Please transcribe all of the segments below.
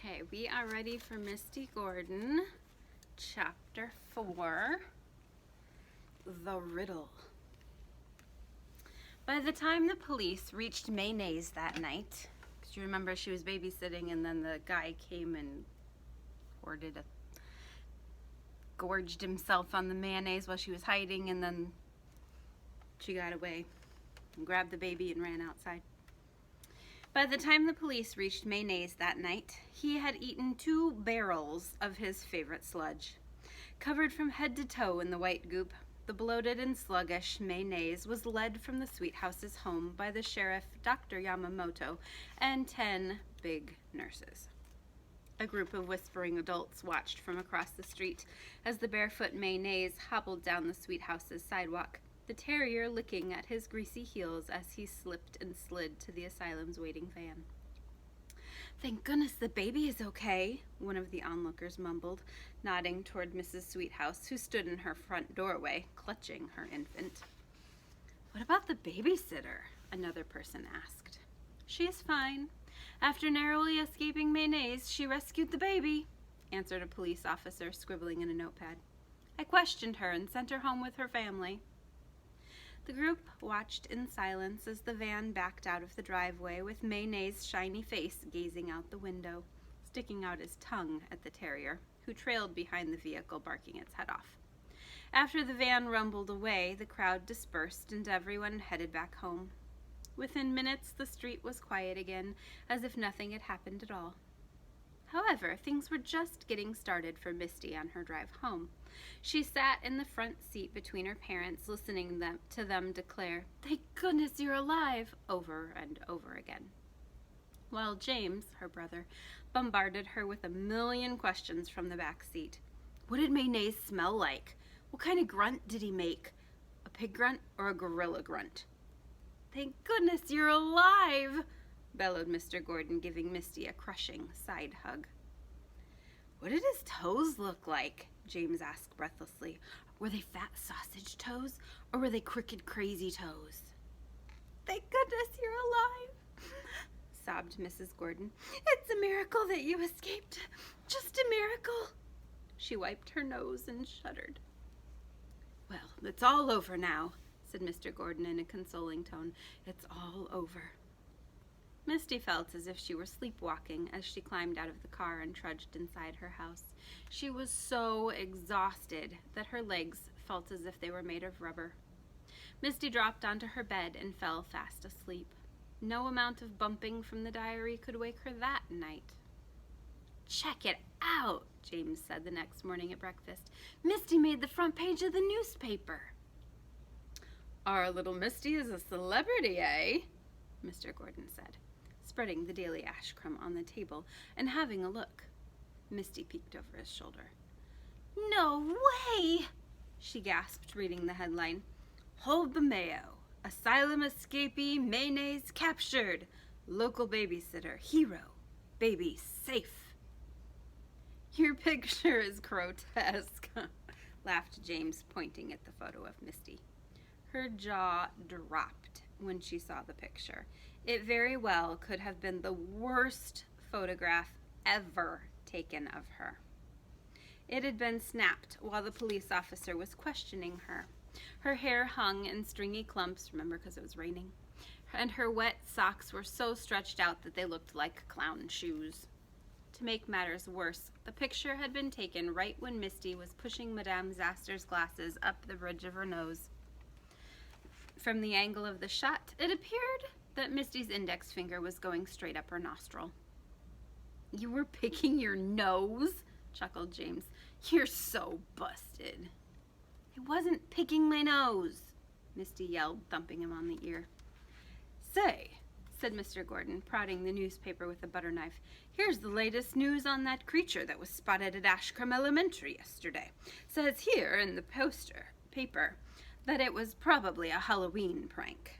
Okay, we are ready for Misty Gordon, Chapter 4, The Riddle. By the time the police reached mayonnaise that night, because you remember she was babysitting and then the guy came and gorged himself on the mayonnaise while she was hiding, and then she got away and grabbed the baby and ran outside. By the time the police reached mayonnaise that night, he had eaten 2 barrels of his favorite sludge. Covered from head to toe in the white goop, the bloated and sluggish mayonnaise was led from the sweet house's home by the sheriff, Dr. Yamamoto, and 10 big nurses. A group of whispering adults watched from across the street as the barefoot mayonnaise hobbled down the sweet house's sidewalk, the terrier licking at his greasy heels as he slipped and slid to the asylum's waiting van. "Thank goodness the baby is okay," one of the onlookers mumbled, nodding toward Mrs. Sweethouse, who stood in her front doorway, clutching her infant. "What about the babysitter?" another person asked. "She is fine. After narrowly escaping mayonnaise, she rescued the baby," answered a police officer, scribbling in a notepad. "I questioned her and sent her home with her family." The group watched in silence as the van backed out of the driveway, with Mayonnaise's shiny face gazing out the window, sticking out his tongue at the terrier, who trailed behind the vehicle, barking its head off. After the van rumbled away, the crowd dispersed and everyone headed back home. Within minutes, the street was quiet again, as if nothing had happened at all. However, things were just getting started for Misty on her drive home. She sat in the front seat between her parents, listening to them declare, "Thank goodness you're alive," over and over again. While James, her brother, bombarded her with a million questions from the back seat. What did mayonnaise smell like? What kind of grunt did he make? A pig grunt or a gorilla grunt? "Thank goodness you're alive," bellowed Mr. Gordon, giving Misty a crushing side hug. "What did his toes look like?" James asked breathlessly. "Were they fat sausage toes, or were they crooked, crazy toes?" "Thank goodness you're alive," sobbed Mrs. Gordon. "It's a miracle that you escaped. Just a miracle." She wiped her nose and shuddered. "Well, it's all over now," said Mr. Gordon in a consoling tone. "It's all over." Misty felt as if she were sleepwalking as she climbed out of the car and trudged inside her house. She was so exhausted that her legs felt as if they were made of rubber. Misty dropped onto her bed and fell fast asleep. No amount of bumping from the diary could wake her that night. "Check it out," James said the next morning at breakfast. "Misty made the front page of the newspaper." "Our little Misty is a celebrity, eh?" Mr. Gordon said, spreading the daily ashcrumb on the table and having a look. Misty peeked over his shoulder. "No way!" she gasped, reading the headline. "Hold the Mayo. Asylum escapee mayonnaise captured. Local babysitter hero. Baby safe." "Your picture is grotesque," laughed James, pointing at the photo of Misty. Her jaw dropped when she saw the picture. It very well could have been the worst photograph ever taken of her. It had been snapped while the police officer was questioning her. Her hair hung in stringy clumps, remember, because it was raining, and her wet socks were so stretched out that they looked like clown shoes. To make matters worse, the picture had been taken right when Misty was pushing Madame Zaster's glasses up the bridge of her nose. From the angle of the shot, it appeared that Misty's index finger was going straight up her nostril. "You were picking your nose?" chuckled James. "You're so busted." "I wasn't picking my nose," Misty yelled, thumping him on the ear. "Say," said Mr. Gordon, prodding the newspaper with a butter knife, "here's the latest news on that creature that was spotted at Ashcombe Elementary yesterday. Says here in the paper that it was probably a Halloween prank."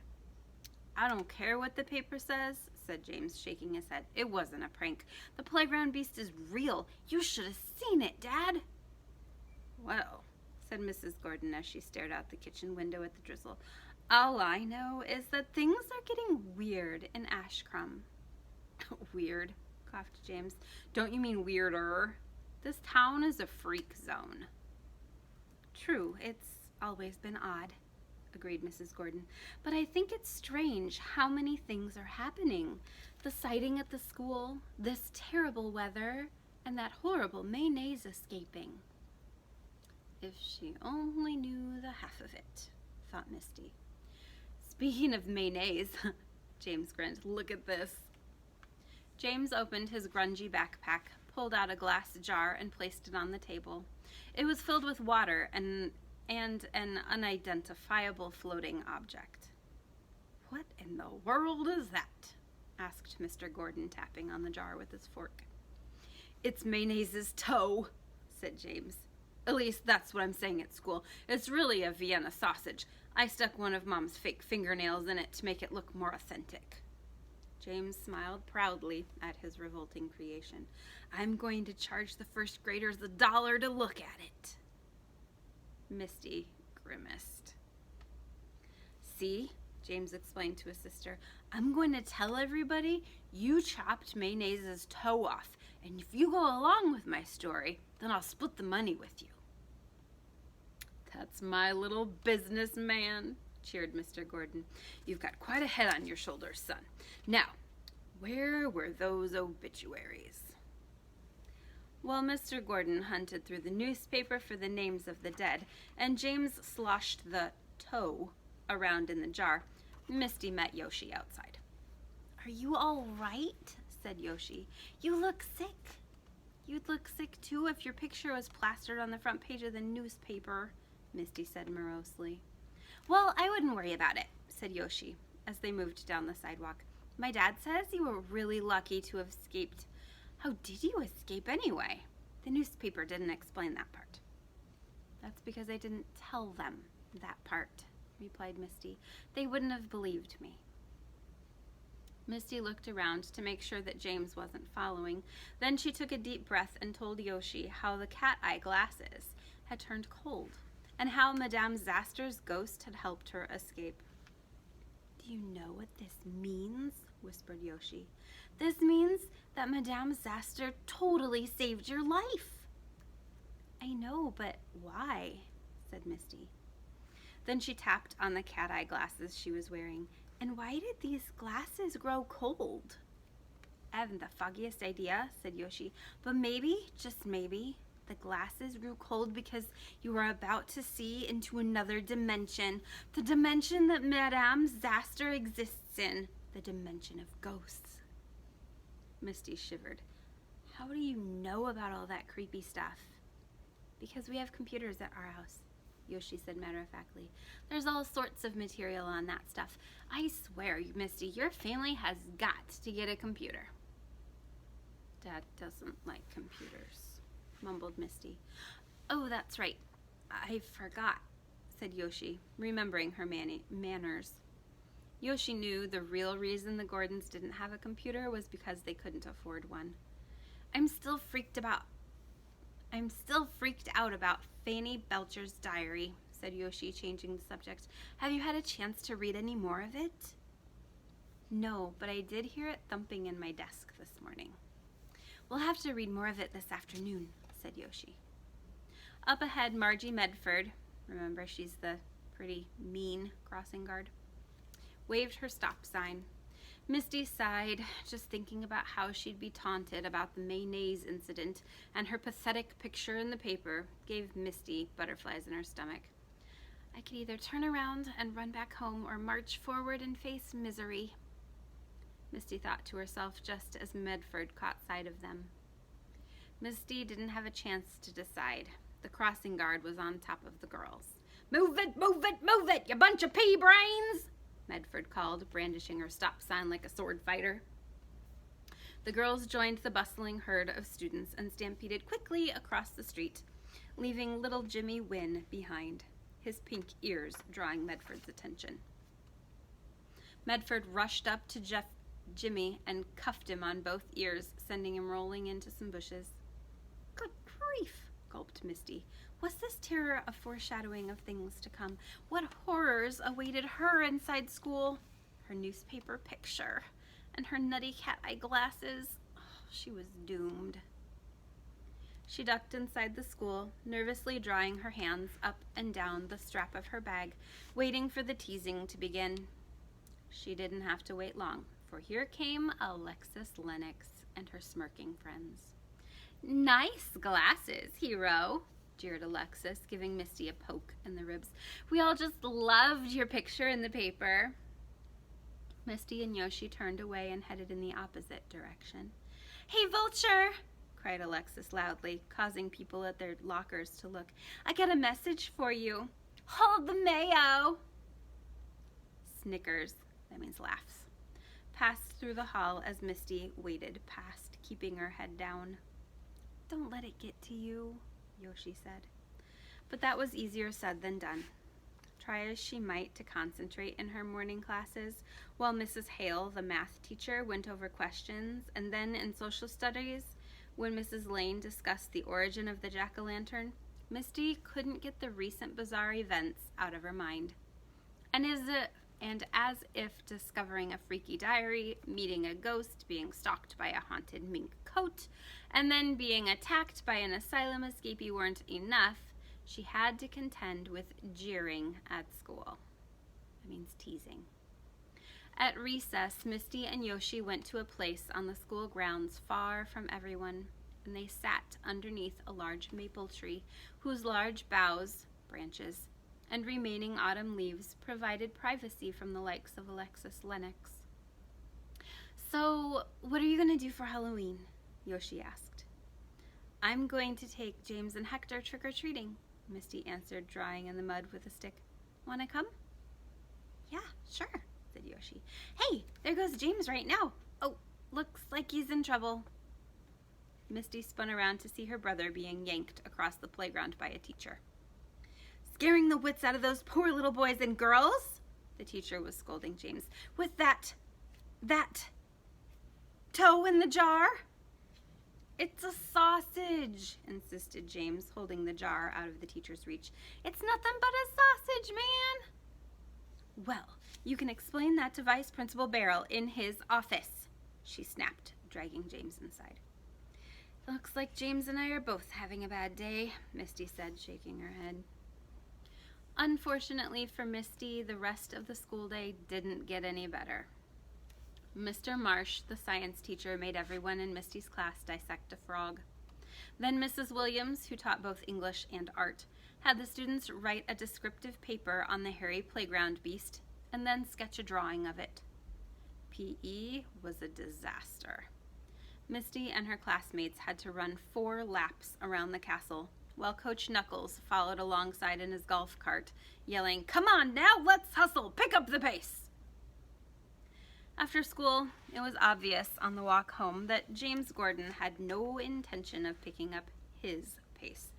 "I don't care what the paper says," said James, shaking his head. "It wasn't a prank. The playground beast is real. You should have seen it, Dad." "Well," said Mrs. Gordon as she stared out the kitchen window at the drizzle, "all I know is that things are getting weird in Ashcombe." "Weird," coughed James. Don't you mean weirder? This town is a freak zone. True, it's always been odd, agreed Mrs. Gordon. But I think it's strange how many things are happening. The sighting at the school, this terrible weather, and that horrible mayonnaise escaping. If she only knew the half of it, thought Misty. Speaking of mayonnaise, James grinned, look at this. James opened his grungy backpack, pulled out a glass jar, and placed it on the table. It was filled with water and an unidentifiable floating object. What in the world is that? Asked Mr. Gordon, tapping on the jar with his fork. It's maynaise's toe, said James. At least that's what I'm saying at school. It's really a Vienna sausage. I stuck one of Mom's fake fingernails in it to make it look more authentic. James smiled proudly at his revolting creation. I'm going to charge the first graders $1 to look at it. Misty grimaced. See, James explained to his sister, I'm going to tell everybody you chopped Maynaise's toe off, and if you go along with my story, then I'll split the money with you. That's my little businessman, cheered Mr. Gordon. You've got quite a head on your shoulders, son. Now, where were those obituaries? While Mr. Gordon hunted through the newspaper for the names of the dead, and James sloshed the toe around in the jar, Misty met Yoshi outside. Are you all right? Said Yoshi. You look sick. You'd look sick too if your picture was plastered on the front page of the newspaper, Misty said morosely. Well, I wouldn't worry about it, said Yoshi, as they moved down the sidewalk. My dad says you were really lucky to have escaped. How did you escape anyway? The newspaper didn't explain that part. That's because I didn't tell them that part, replied Misty. They wouldn't have believed me. Misty looked around to make sure that James wasn't following. Then she took a deep breath and told Yoshi how the cat-eye glasses had turned cold and how Madame Zaster's ghost had helped her escape. Do you know what this means? Whispered Yoshi. This means that Madame Zaster totally saved your life. I know, but why? Said Misty. Then she tapped on the cat-eye glasses she was wearing. And why did these glasses grow cold? I haven't the foggiest idea, said Yoshi, but maybe, just maybe, the glasses grew cold because you were about to see into another dimension, the dimension that Madame Zaster exists in, the dimension of ghosts. Misty shivered. How do you know about all that creepy stuff? Because we have computers at our house, Yoshi said matter-of-factly. There's all sorts of material on that stuff. I swear, Misty, your family has got to get a computer. Dad doesn't like computers, mumbled Misty. Oh, that's right. I forgot, said Yoshi, remembering her manners. Yoshi knew the real reason the Gordons didn't have a computer was because they couldn't afford one. I'm still freaked out about Fanny Belcher's diary, said Yoshi, changing the subject. Have you had a chance to read any more of it? No, but I did hear it thumping in my desk this morning. We'll have to read more of it this afternoon, said Yoshi. Up ahead, Margie Medford, remember she's the pretty mean crossing guard, waved her stop sign. Misty sighed, just thinking about how she'd be taunted about the mayonnaise incident, and her pathetic picture in the paper gave Misty butterflies in her stomach. I could either turn around and run back home or march forward and face misery, Misty thought to herself just as Medford caught sight of them. Misty didn't have a chance to decide. The crossing guard was on top of the girls. Move it, move it, move it, you bunch of pea brains! Medford called, brandishing her stop sign like a sword fighter. The girls joined the bustling herd of students and stampeded quickly across the street, leaving little Jimmy Wynn behind, his pink ears drawing Medford's attention. Medford rushed up to Jimmy and cuffed him on both ears, sending him rolling into some bushes. Good grief, gulped Misty. Was this terror a foreshadowing of things to come? What horrors awaited her inside school? Her newspaper picture and her nutty cat-eye glasses. Oh, she was doomed. She ducked inside the school, nervously drawing her hands up and down the strap of her bag, waiting for the teasing to begin. She didn't have to wait long, for here came Alexis Lennox and her smirking friends. "Nice glasses, hero," jeered Alexis, giving Misty a poke in the ribs. "We all just loved your picture in the paper." Misty and Yoshi turned away and headed in the opposite direction. "Hey, Vulture!" cried Alexis loudly, causing people at their lockers to look. "I got a message for you. Hold the mayo!" Snickers, that means laughs, passed through the hall as Misty waded past, keeping her head down. "Don't let it get to you," Yoshi said. But that was easier said than done. Try as she might to concentrate in her morning classes, while Mrs. Hale, the math teacher, went over questions, and then in social studies, when Mrs. Lane discussed the origin of the jack-o'-lantern, Misty couldn't get the recent bizarre events out of her mind. And as if discovering a freaky diary, meeting a ghost, being stalked by a haunted mink coat, and then being attacked by an asylum escapee weren't enough, she had to contend with jeering at school. That means teasing. At recess, Misty and Yoshi went to a place on the school grounds far from everyone, and they sat underneath a large maple tree whose large boughs, branches, and remaining autumn leaves provided privacy from the likes of Alexis Lennox. "So, what are you going to do for Halloween?" Yoshi asked. "I'm going to take James and Hector trick-or-treating," Misty answered, drawing in the mud with a stick. "Wanna come?" "Yeah, sure," said Yoshi. "Hey, there goes James right now. Oh, looks like he's in trouble." Misty spun around to see her brother being yanked across the playground by a teacher. "Scaring the wits out of those poor little boys and girls," the teacher was scolding James, "with that toe in the jar." "It's a sausage," insisted James, holding the jar out of the teacher's reach. "It's nothing but a sausage, man." "Well, you can explain that to Vice Principal Barrel in his office," she snapped, dragging James inside. "Looks like James and I are both having a bad day," Misty said, shaking her head. Unfortunately for Misty, the rest of the school day didn't get any better. Mr. Marsh, the science teacher, made everyone in Misty's class dissect a frog. Then Mrs. Williams, who taught both English and art, had the students write a descriptive paper on the hairy playground beast and then sketch a drawing of it. PE was a disaster. Misty and her classmates had to run 4 laps around the castle, while Coach Knuckles followed alongside in his golf cart, yelling, "Come on now, let's hustle, pick up the pace." After school, it was obvious on the walk home that James Gordon had no intention of picking up his pace.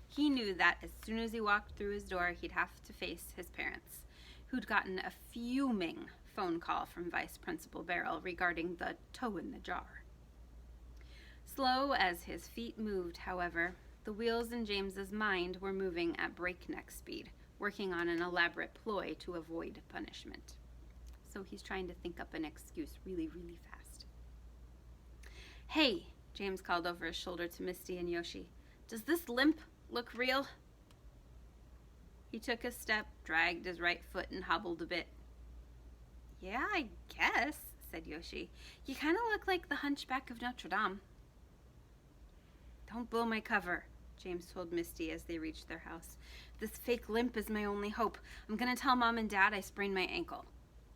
He knew that as soon as he walked through his door, he'd have to face his parents, who'd gotten a fuming phone call from Vice Principal Barrel regarding the toe in the jar. Slow as his feet moved, however, the wheels in James's mind were moving at breakneck speed, working on an elaborate ploy to avoid punishment. So he's trying to think up an excuse really, really fast. "Hey," James called over his shoulder to Misty and Yoshi, "does this limp look real?" He took a step, dragged his right foot, and hobbled a bit. "Yeah, I guess," said Yoshi. "You kind of look like the Hunchback of Notre Dame." "Don't blow my cover," James told Misty as they reached their house. "This fake limp is my only hope. I'm going to tell Mom and Dad I sprained my ankle.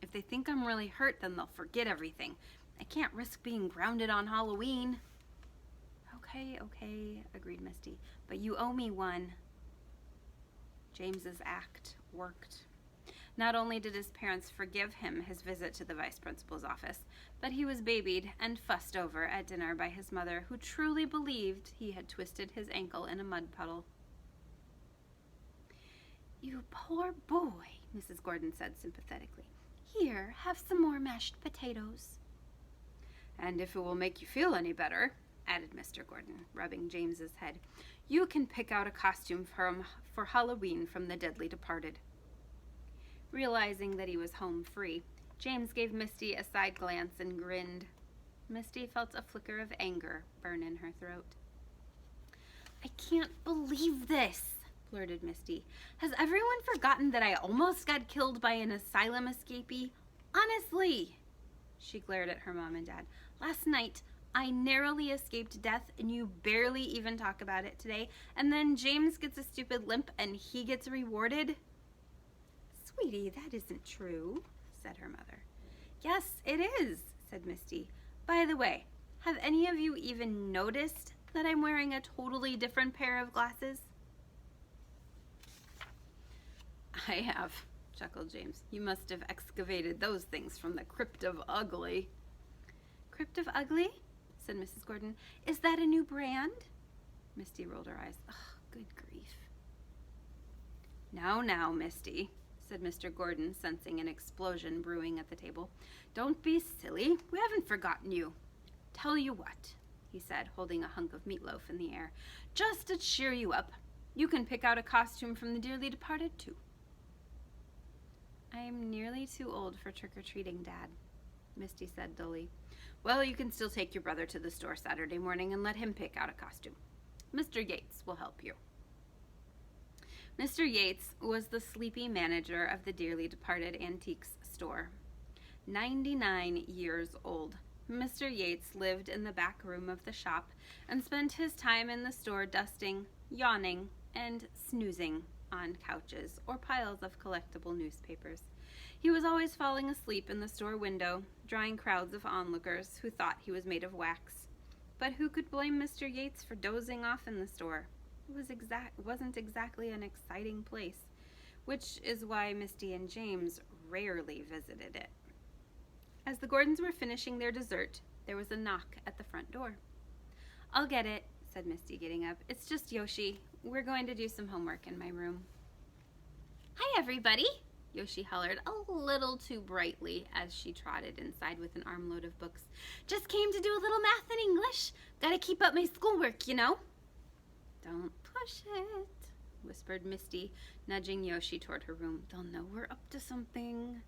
If they think I'm really hurt, then they'll forget everything. I can't risk being grounded on Halloween." Okay, agreed Misty, "but you owe me one." James's act worked. Not only did his parents forgive him his visit to the vice principal's office, but he was babied and fussed over at dinner by his mother, who truly believed he had twisted his ankle in a mud puddle. "You poor boy," Mrs. Gordon said sympathetically. "Here, have some more mashed potatoes." "And if it will make you feel any better," added Mr. Gordon, rubbing James's head, "you can pick out a costume for Halloween from the Deadly Departed." Realizing that he was home free, James gave Misty a side glance and grinned. Misty felt a flicker of anger burn in her throat. I can't believe this, blurted Misty. Has everyone forgotten that I almost got killed by an asylum escapee? Honestly! She glared at her mom and dad. Last night, I narrowly escaped death, and you barely even talk about it today. And then James gets a stupid limp, and he gets rewarded? Sweetie, that isn't true, said her mother. Yes, it is, said Misty. By the way, have any of you even noticed that I'm wearing a totally different pair of glasses? I have, chuckled James. You must have excavated those things from the Crypt of Ugly. Crypt of Ugly? Said Mrs. Gordon. Is that a new brand? Misty rolled her eyes. Ugh, good grief. Now, Misty, said Mr. Gordon, sensing an explosion brewing at the table. Don't be silly. We haven't forgotten you. Tell you what, he said, holding a hunk of meatloaf in the air. Just to cheer you up, you can pick out a costume from the dearly departed, too. I am nearly too old for trick-or-treating, Dad, Misty said dully. Well, you can still take your brother to the store Saturday morning and let him pick out a costume. Mr. Yates will help you. Mr. Yates was the sleepy manager of the dearly departed antiques store. 99 years old, Mr. Yates lived in the back room of the shop and spent his time in the store dusting, yawning, and snoozing on couches or piles of collectible newspapers. He was always falling asleep in the store window, drawing crowds of onlookers who thought he was made of wax. But who could blame Mr. Yates for dozing off in the store? It wasn't exactly an exciting place, which is why Misty and James rarely visited it. As the Gordons were finishing their dessert, there was a knock at the front door. I'll get it, said Misty, getting up. It's just Yoshi. We're going to do some homework in my room. Hi, everybody, Yoshi hollered a little too brightly as she trotted inside with an armload of books. Just came to do a little math and English. Gotta keep up my schoolwork, you know. Don't push it, whispered Misty, nudging Yoshi toward her room. They'll know we're up to something.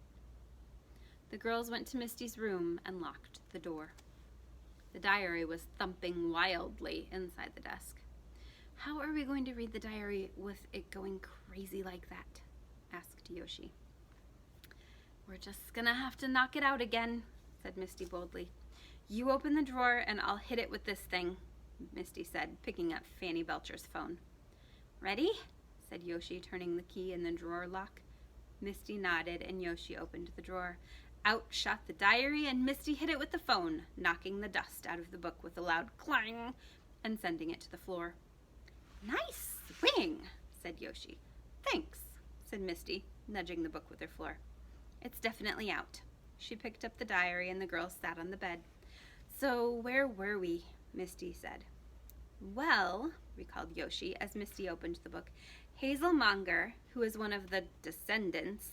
The girls went to Misty's room and locked the door. The diary was thumping wildly inside the desk. How are we going to read the diary with it going crazy like that? Asked Yoshi. We're just gonna have to knock it out again, said Misty boldly. You open the drawer and I'll hit it with this thing, Misty said, picking up Fanny Belcher's phone. Ready? Said Yoshi, turning the key in the drawer lock. Misty nodded and Yoshi opened the drawer. Out shot the diary and Misty hit it with the phone, knocking the dust out of the book with a loud clang and sending it to the floor. Nice swing, said Yoshi. Thanks, said Misty, nudging the book with her floor. It's definitely out. She picked up the diary and the girls sat on the bed. So where were we? Misty said. Well, recalled Yoshi as Misty opened the book, Hazel Monger, who is one of the descendants,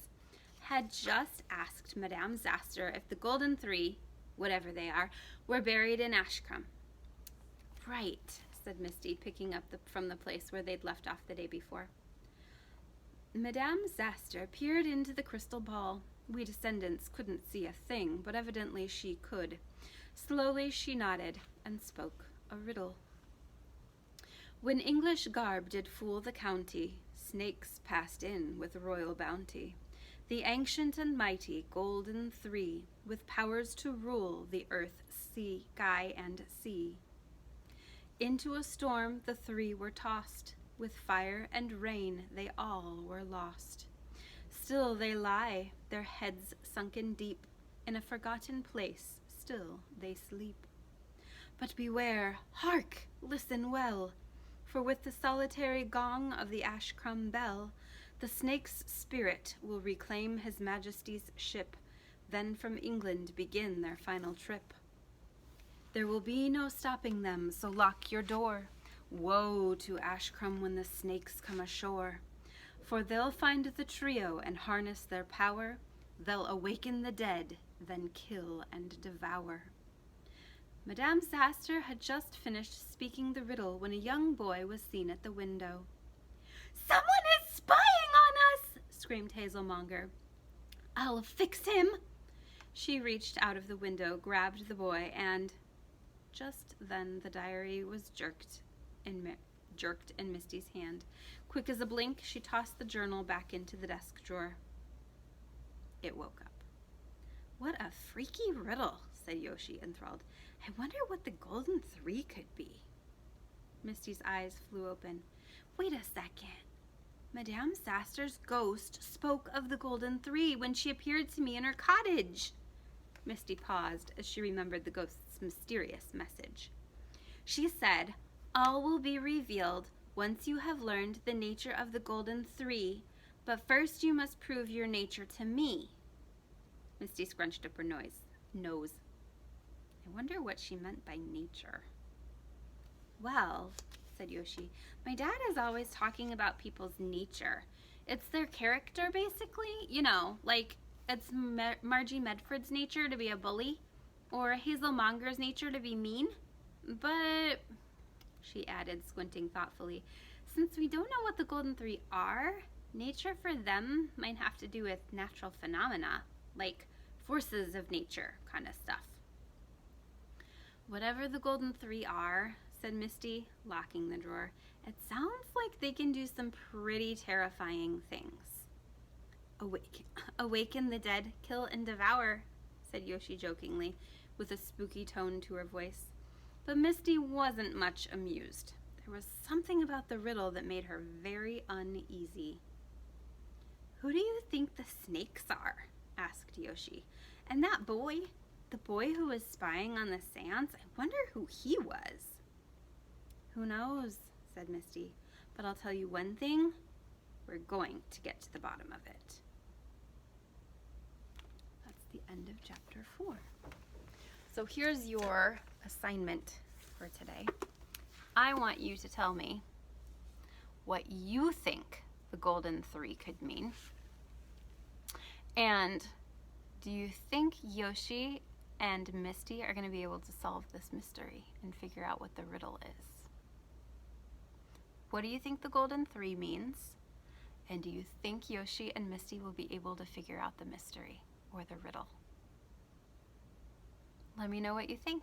had just asked Madame Zaster if the Golden Three, whatever they are, were buried in Ashcombe. Right, said Misty, picking up from the place where they'd left off the day before. Madame Zaster peered into the crystal ball. We descendants couldn't see a thing, but evidently she could. Slowly she nodded and spoke a riddle. When English garb did fool the county, snakes passed in with royal bounty. The ancient and mighty Golden Three, with powers to rule the earth, sea, sky, and sea. Into a storm the three were tossed, with fire and rain they all were lost. Still they lie, their heads sunken deep, in a forgotten place still they sleep. But beware, hark, listen well, for with the solitary gong of the Ashcombe bell, the snake's spirit will reclaim his majesty's ship, then from England begin their final trip. There will be no stopping them, so lock your door. Woe to Ashcombe when the snakes come ashore, for they'll find the trio and harness their power. They'll awaken the dead, then kill and devour. Madame Zaster had just finished speaking the riddle when a young boy was seen at the window. Someone is spying on us, screamed Hazel Monger. I'll fix him. She reached out of the window, grabbed the boy, and Just then the diary was jerked in Misty's hand. Quick as a blink, she tossed the journal back into the desk drawer. It woke up. What a freaky riddle, said Yoshi, enthralled. I wonder what the Golden Three could be. Misty's eyes flew open. Wait a second. Madame Saster's ghost spoke of the Golden Three when she appeared to me in her cottage. Misty paused as she remembered the ghost's mysterious message. She said, all will be revealed once you have learned the nature of the Golden Three, but first you must prove your nature to me. Misty scrunched up her nose. I wonder what she meant by nature. Well, said Yoshi, my dad is always talking about people's nature. It's their character, basically. You know, like it's Margie Medford's nature to be a bully, or Hazel Monger's nature to be mean. But, she added, squinting thoughtfully, since we don't know what the Golden Three are, nature for them might have to do with natural phenomena, like forces of nature kind of stuff. Whatever the Golden Three are, said Misty, locking the drawer, it sounds like they can do some pretty terrifying things. Awaken the dead, kill and devour, said Yoshi jokingly, with a spooky tone to her voice. But Misty wasn't much amused. There was something about the riddle that made her very uneasy. Who do you think the snakes are? Asked Yoshi. And that boy, the boy who was spying on the seance, I wonder who he was. Who knows, said Misty, but I'll tell you one thing, we're going to get to the bottom of it. That's the end of chapter 4. So here's your assignment for today. I want you to tell me what you think the Golden Three could mean. And do you think Yoshi and Misty are going to be able to solve this mystery and figure out what the riddle is? What do you think the Golden Three means? And do you think Yoshi and Misty will be able to figure out the mystery or the riddle? Let me know what you think.